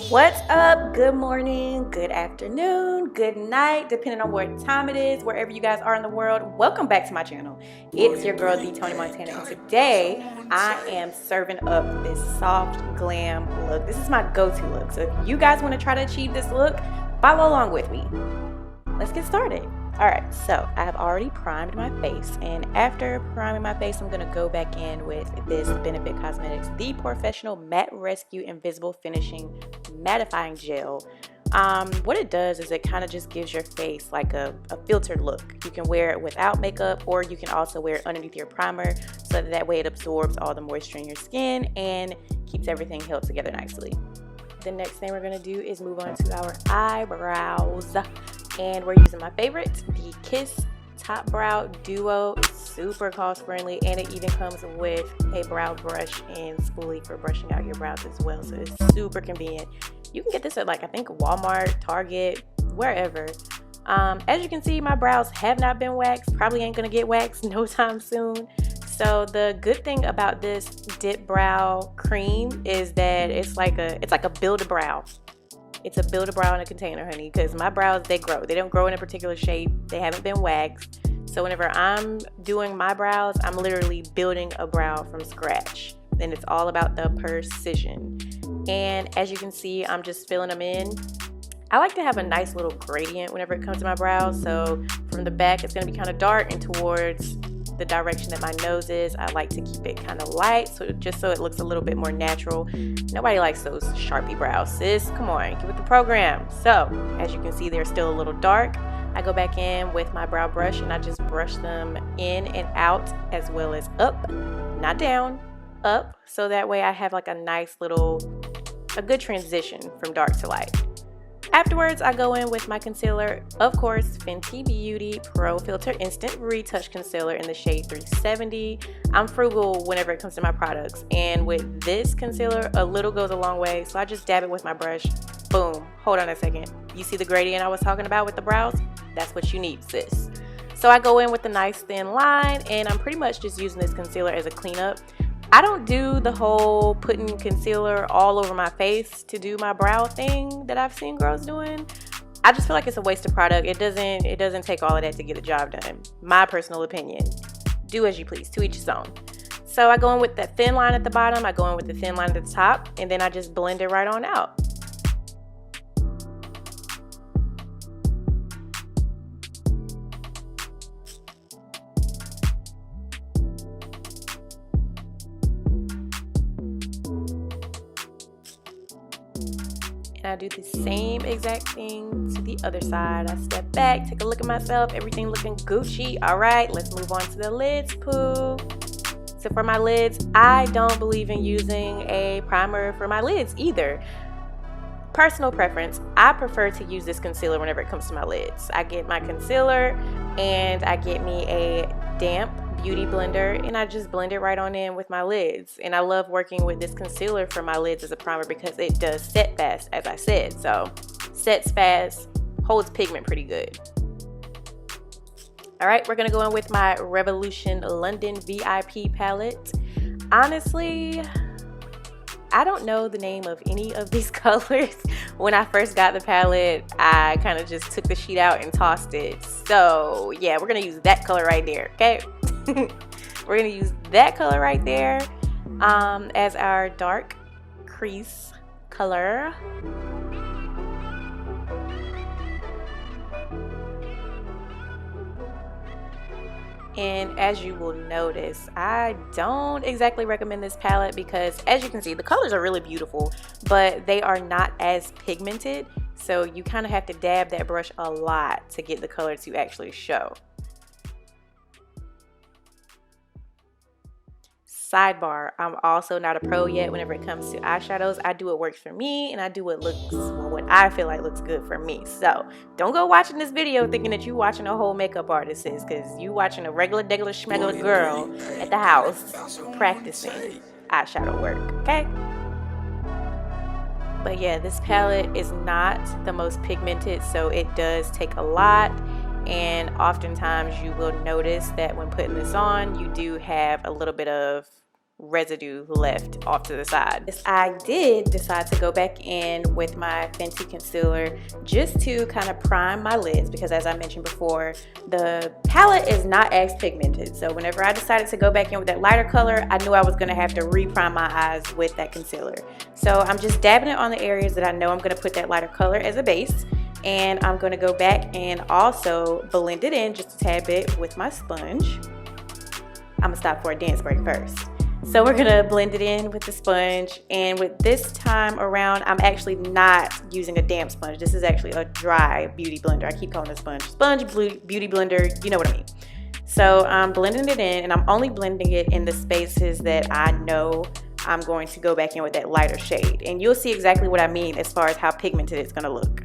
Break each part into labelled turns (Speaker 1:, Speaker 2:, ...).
Speaker 1: What's up? Good morning, good afternoon, good night, depending on what time it is, wherever you guys are in the world. Welcome back to my channel. It's your girl, the Tony Montana, and today I am serving up this soft glam look. This is my go-to look. So if you guys want to try to achieve this look, follow along with me. Let's get started. Alright, so I have already primed my face, and after priming my face, I'm going to go back in with this Benefit Cosmetics The Pore-fessional Matte Rescue Invisible Finishing Mattifying Gel. What it does is it kind of just gives your face like a filtered look. You can wear it without makeup, or you can also wear it underneath your primer, so that way it absorbs all the moisture in your skin and keeps everything held together nicely. The next thing we're going to do is move on to our eyebrows. And we're using my favorite, the Kiss Top Brow Duo. Super cost friendly, and it even comes with a brow brush and spoolie for brushing out your brows as well. So it's super convenient. You can get this at like, I think Walmart, Target, wherever. As you can see, my brows have not been waxed. Probably ain't gonna get waxed no time soon. So the good thing about this dip brow cream is that it's like a build-a-brow. It's a build-a-brow in a container, honey, because my brows, they grow. They don't grow in a particular shape. They haven't been waxed. So whenever I'm doing my brows, I'm literally building a brow from scratch. And it's all about the precision. And as you can see, I'm just filling them in. I like to have a nice little gradient whenever it comes to my brows. So from the back, it's going to be kind of dark, and towards the direction that my nose is, I like to keep it kind of light, so just so it looks a little bit more natural. Nobody likes those Sharpie brows, sis. Come on, get with the program. So as you can see, they're still a little dark. I go back in with my brow brush and I just brush them in and out, as well as up, not down, up, so that way I have like a nice little, a good transition from dark to light. Afterwards, I go in with my concealer, of course, Fenty Beauty Pro Filt'r Instant Retouch Concealer in the shade 370. I'm frugal whenever it comes to my products, and with this concealer, a little goes a long way, so I just dab it with my brush. Boom. Hold on a second. You see the gradient I was talking about with the brows? That's what you need, sis. So I go in with a nice thin line, and I'm pretty much just using this concealer as a cleanup. I don't do the whole putting concealer all over my face to do my brow thing that I've seen girls doing. I just feel like it's a waste of product. It doesn't take all of that to get the job done. My personal opinion. Do as you please, to each his own. So I go in with that thin line at the bottom, I go in with the thin line at the top, and then I just blend it right on out. I do the same exact thing to the other side. I step back, take a look at myself, everything looking Gucci. All right, let's move on to the lids, poo. So for my lids, I don't believe in using a primer for my lids either. Personal preference, I prefer to use this concealer whenever it comes to my lids. I get my concealer and I get me a damp beauty blender, and I just blend it right on in with my lids. And I love working with this concealer for my lids as a primer because it does set fast, as I said. So sets fast, holds pigment pretty good. All right, we're gonna go in with my Revolution London VIP palette. Honestly, I don't know the name of any of these colors. When I first got the palette, I kind of just took the sheet out and tossed it. So yeah, we're gonna use that color right there, okay? We're gonna use that color right there as our dark crease color. And as you will notice, I don't exactly recommend this palette because, as you can see, the colors are really beautiful, but they are not as pigmented. So you kind of have to dab that brush a lot to get the color to actually show. Sidebar, I'm also not a pro yet whenever it comes to eyeshadows. I do what works for me, and I do what looks, well, what I feel like looks good for me. So don't go watching this video thinking that you watching a whole makeup artist, is, because you watching a regular degular schmegular girl at the house practicing eyeshadow work, okay? But yeah, this palette is not the most pigmented, so it does take a lot. And oftentimes you will notice that when putting this on, you do have a little bit of residue left off to the side. I did decide to go back in with my Fenty concealer just to kind of prime my lids, because as I mentioned before, the palette is not as pigmented. So whenever I decided to go back in with that lighter color, I knew I was going to have to re-prime my eyes with that concealer. So I'm just dabbing it on the areas that I know I'm going to put that lighter color as a base. And I'm going to go back and also blend it in just a tad bit with my sponge. I'm going to stop for a dance break first. So we're gonna blend it in with the sponge, and with this time around, I'm actually not using a damp sponge. This is actually a dry beauty blender. I keep calling it sponge beauty blender, you know what I mean. So I'm blending it in, and I'm only blending it in the spaces that I know I'm going to go back in with that lighter shade. And you'll see exactly what I mean as far as how pigmented it's gonna look.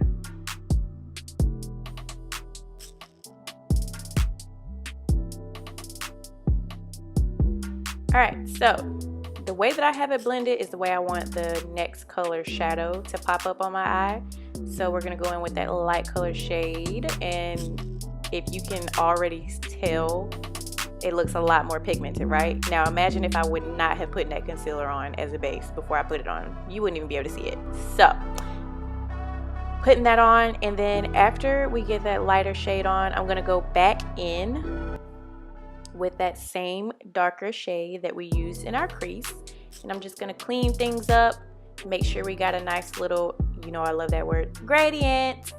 Speaker 1: Alright, so the way that I have it blended is the way I want the next color shadow to pop up on my eye. So we're going to go in with that light color shade, and if you can already tell, it looks a lot more pigmented, right? Now imagine if I would not have put that concealer on as a base before I put it on. You wouldn't even be able to see it. So putting that on, and then after we get that lighter shade on, I'm going to go back in with that same darker shade that we used in our crease, and I'm just going to clean things up, make sure we got a nice little, you know, I love that word, gradient.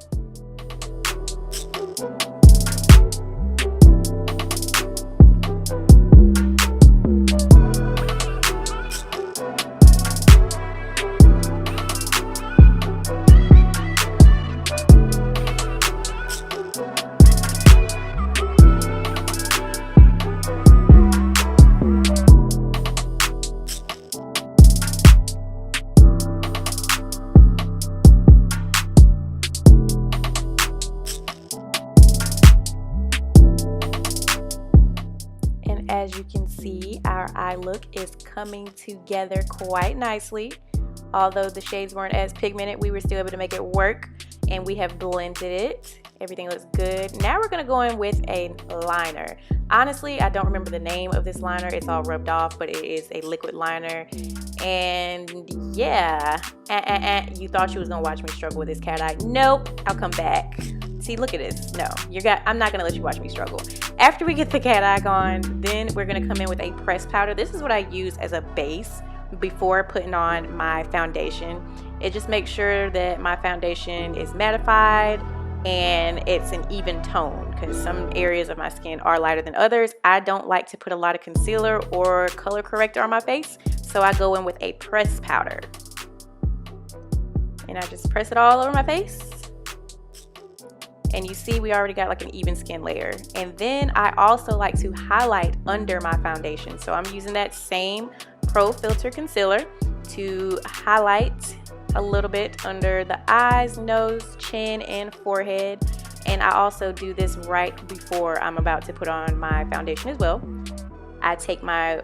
Speaker 1: As you can see, our eye look is coming together quite nicely. Although the shades weren't as pigmented, we were still able to make it work, and we have blended it. Everything looks good. Now we're gonna go in with a liner. Honestly, I don't remember the name of this liner. It's all rubbed off, but it is a liquid liner. And yeah, you thought you was gonna watch me struggle with this cat eye. Nope, I'll come back. See, look at this. No, I'm not gonna let you watch me struggle. After we get the cat eye on, then we're gonna come in with a pressed powder. This is what I use as a base before putting on my foundation. It just makes sure that my foundation is mattified and it's an even tone, because some areas of my skin are lighter than others. I don't like to put a lot of concealer or color corrector on my face, so I go in with a pressed powder. And I just press it all over my face. And you see we already got like an even skin layer. And then I also like to highlight under my foundation. So I'm using that same Pro Filt'r concealer to highlight a little bit under the eyes, nose, chin, and forehead. And I also do this right before I'm about to put on my foundation as well. I take my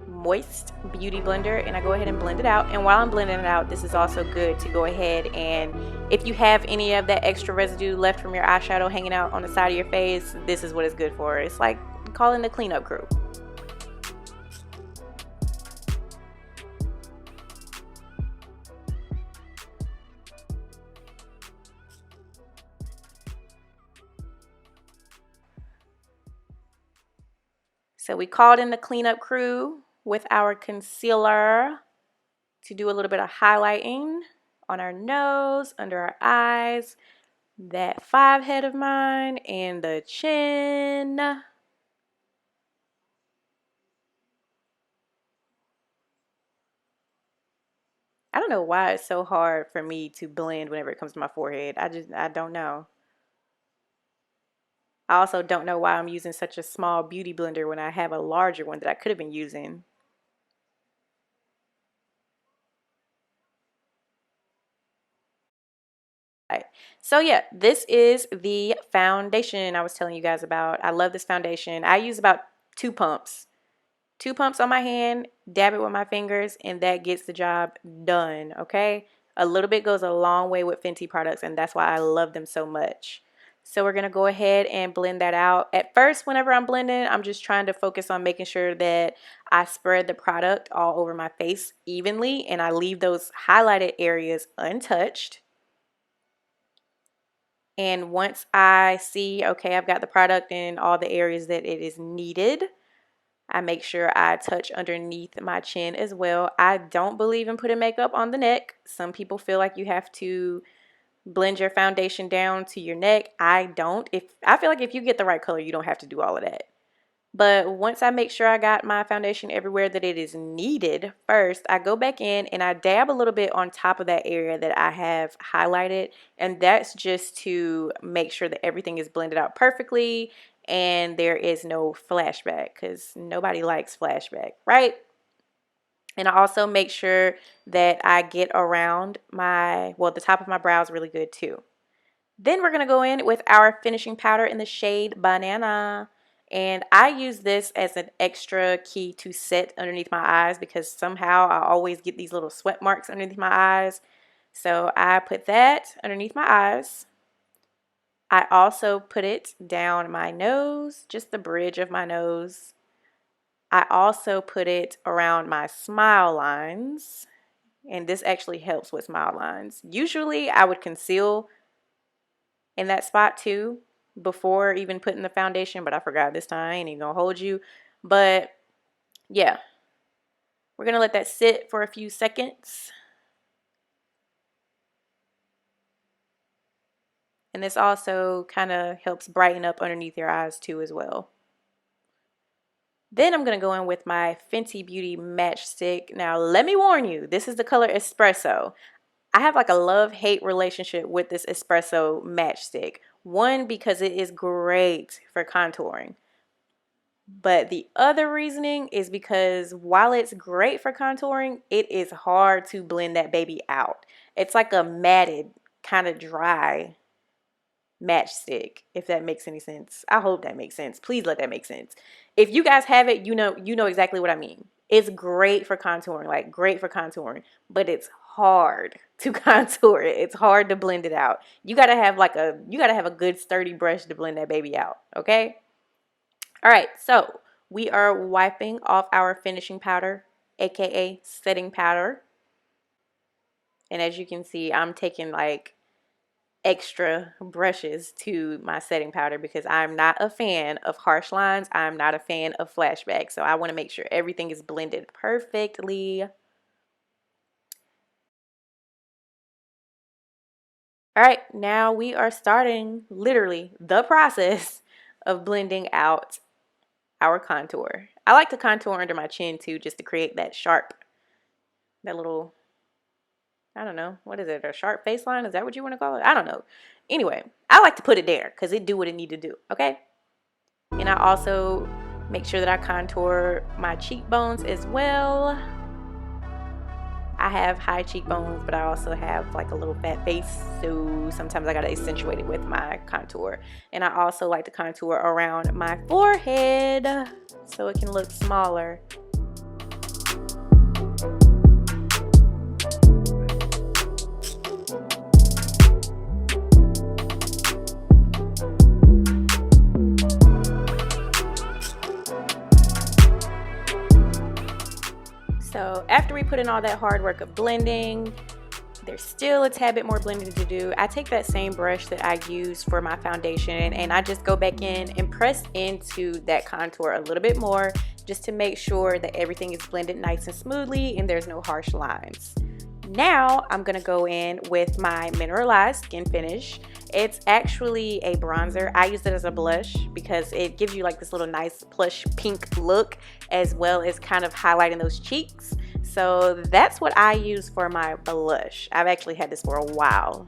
Speaker 1: moist beauty blender and I go ahead and blend it out. And while I'm blending it out, this is also good to go ahead, and if you have any of that extra residue left from your eyeshadow hanging out on the side of your face, this is what it's good for. It's like calling the cleanup crew. So we called in the cleanup crew with our concealer to do a little bit of highlighting on our nose, under our eyes, that 5 head of mine, and the chin. I don't know why it's so hard for me to blend whenever it comes to my forehead. I don't know. I also don't know why I'm using such a small beauty blender when I have a larger one that I could have been using. So yeah, this is the foundation I was telling you guys about. I love this foundation. I use about 2 pumps. 2 pumps on my hand, dab it with my fingers, and that gets the job done, okay? A little bit goes a long way with Fenty products, and that's why I love them so much. So we're going to go ahead and blend that out. At first, whenever I'm blending, I'm just trying to focus on making sure that I spread the product all over my face evenly and I leave those highlighted areas untouched. And once I see, okay, I've got the product in all the areas that it is needed, I make sure I touch underneath my chin as well. I don't believe in putting makeup on the neck. Some people feel like you have to blend your foundation down to your neck. I don't. I feel like if you get the right color, you don't have to do all of that. But once I make sure I got my foundation everywhere that it is needed, first I go back in and I dab a little bit on top of that area that I have highlighted, and that's just to make sure that everything is blended out perfectly and there is no flashback, because nobody likes flashback, right? And I also make sure that I get around the top of my brows really good too. Then we're going to go in with our finishing powder in the shade Banana. And I use this as an extra key to set underneath my eyes because somehow I always get these little sweat marks underneath my eyes. So I put that underneath my eyes. I also put it down my nose, just the bridge of my nose. I also put it around my smile lines. And this actually helps with smile lines. Usually I would conceal in that spot too before even putting the foundation, but I forgot this time. I ain't even gonna hold you. But yeah, we're gonna let that sit for a few seconds. And this also kind of helps brighten up underneath your eyes too as well. Then I'm going to go in with my Fenty Beauty matchstick. Now, let me warn you, this is the color Espresso. I have like a love-hate relationship with this Espresso matchstick. One, because it is great for contouring. But the other reasoning is because while it's great for contouring, it is hard to blend that baby out. It's like a matted, kind of dry matchstick, if that makes any sense. I hope that makes sense. Please let that make sense. If you guys have it, you know exactly what I mean. It's great for contouring, like great for contouring, but it's hard to contour it. It's hard to blend it out. You gotta have a good sturdy brush to blend that baby out, okay? All right, so we are wiping off our finishing powder, aka setting powder. And as you can see, I'm taking like extra brushes to my setting powder because I'm not a fan of harsh lines. I'm not a fan of flashbacks. So I want to make sure everything is blended perfectly. All right, now we are starting literally the process of blending out our contour. I like to contour under my chin too, just to create that sharp, that little, I don't know, what is it, a sharp face line? Is that what you want to call it? I don't know. Anyway, I like to put it there because it do what it need to do, okay? And I also make sure that I contour my cheekbones as well. I have high cheekbones, but I also have like a little fat face, so sometimes I gotta accentuate it with my contour. And I also like to contour around my forehead so it can look smaller. So after we put in all that hard work of blending, there's still a tad bit more blending to do. I take that same brush that I used for my foundation and I just go back in and press into that contour a little bit more just to make sure that everything is blended nice and smoothly and there's no harsh lines. Now I'm gonna go in with my Mineralized Skin Finish. It's actually a bronzer. I use it as a blush because it gives you like this little nice plush pink look as well as kind of highlighting those cheeks. So that's what I use for my blush. I've actually had this for a while.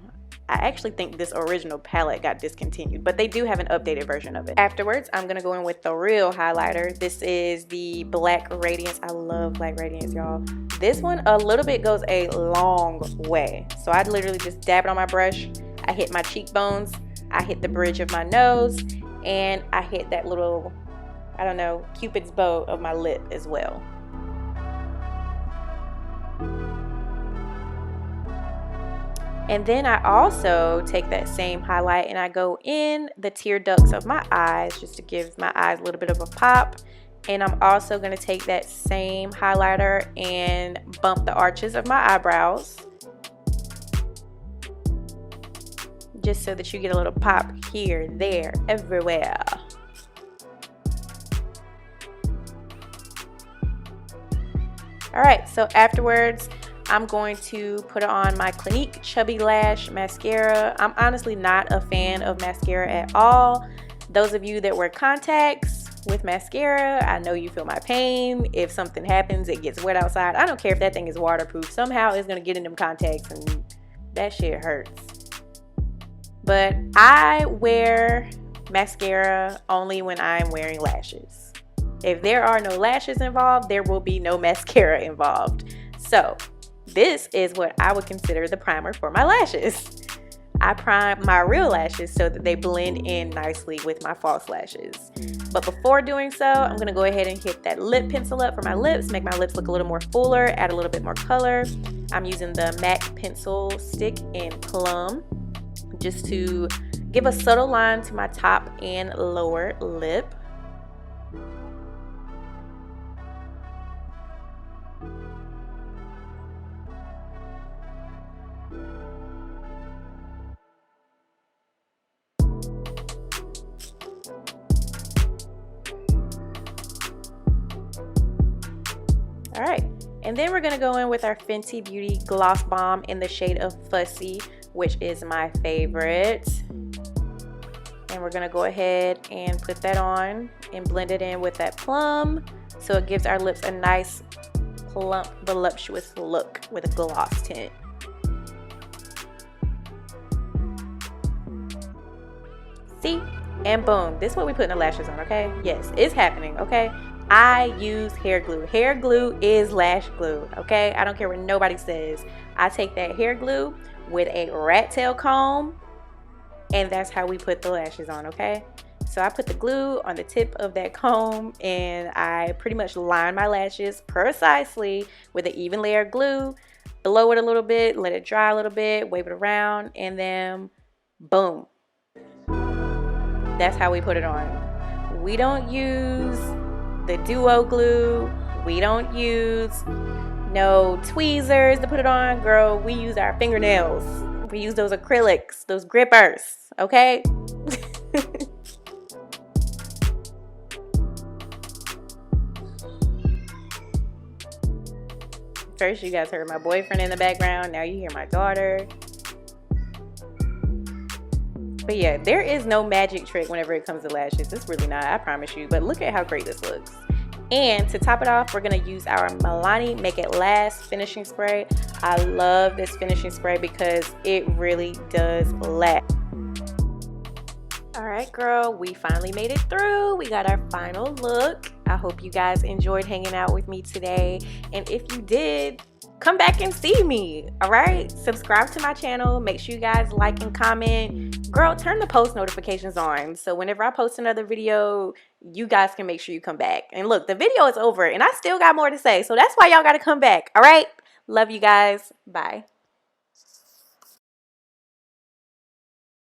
Speaker 1: I actually think this original palette got discontinued, but they do have an updated version of it. Afterwards, I'm gonna go in with the real highlighter. This is the Black Radiance. I love Black Radiance, y'all. This one a little bit goes a long way. So I literally just dab it on my brush. I hit my cheekbones, I hit the bridge of my nose, and I hit that little, I don't know, Cupid's bow of my lip as well. And then I also take that same highlight and I go in the tear ducts of my eyes just to give my eyes a little bit of a pop. And I'm also going to take that same highlighter and bump the arches of my eyebrows, just so that you get a little pop here, there, everywhere. Alright, so afterwards, I'm going to put on my Clinique Chubby Lash Mascara. I'm honestly not a fan of mascara at all. Those of you that wear contacts with mascara, I know you feel my pain. If something happens, it gets wet outside, I don't care if that thing is waterproof. Somehow it's going to get in them contacts and that shit hurts. But I wear mascara only when I'm wearing lashes. If there are no lashes involved, there will be no mascara involved. So this is what I would consider the primer for my lashes. I prime my real lashes so that they blend in nicely with my false lashes. But before doing so, I'm going to go ahead and hit that lip pencil up for my lips, make my lips look a little more fuller, add a little bit more color. I'm using the MAC pencil stick in Plum just to give a subtle line to my top and lower lip. Alright, and then we're going to go in with our Fenty Beauty Gloss Bomb in the shade of Fussy, which is my favorite. And we're going to go ahead and put that on and blend it in with that Plum, so it gives our lips a nice plump, voluptuous look with a gloss tint. See? And boom, this is what we put in the lashes on, okay? Yes, it's happening, okay? I use hair glue. Hair glue is lash glue, okay? I don't care what nobody says. I take that hair glue with a rat tail comb, and that's how we put the lashes on, okay? So I put the glue on the tip of that comb, and I pretty much line my lashes precisely with an even layer of glue, blow it a little bit, let it dry a little bit, wave it around, and then boom. That's how we put it on. We don't use the duo glue. We don't use no tweezers to put it on. Girl, we use our fingernails. We use those acrylics, those grippers, okay? First, you guys heard my boyfriend in the background. Now you hear my daughter. But yeah, there is no magic trick whenever it comes to lashes. It's really not, I promise you. But look at how great this looks. And to top it off, we're going to use our Milani Make It Last finishing spray. I love this finishing spray because it really does last. Alright girl, we finally made it through. We got our final look. I hope you guys enjoyed hanging out with me today. And if you did, come back and see me. Alright? Subscribe to my channel. Make sure you guys like and comment. Girl, turn the post notifications on, so whenever I post another video, you guys can make sure you come back. And look, the video is over and I still got more to say, so that's why y'all gotta come back. Alright? Love you guys. Bye.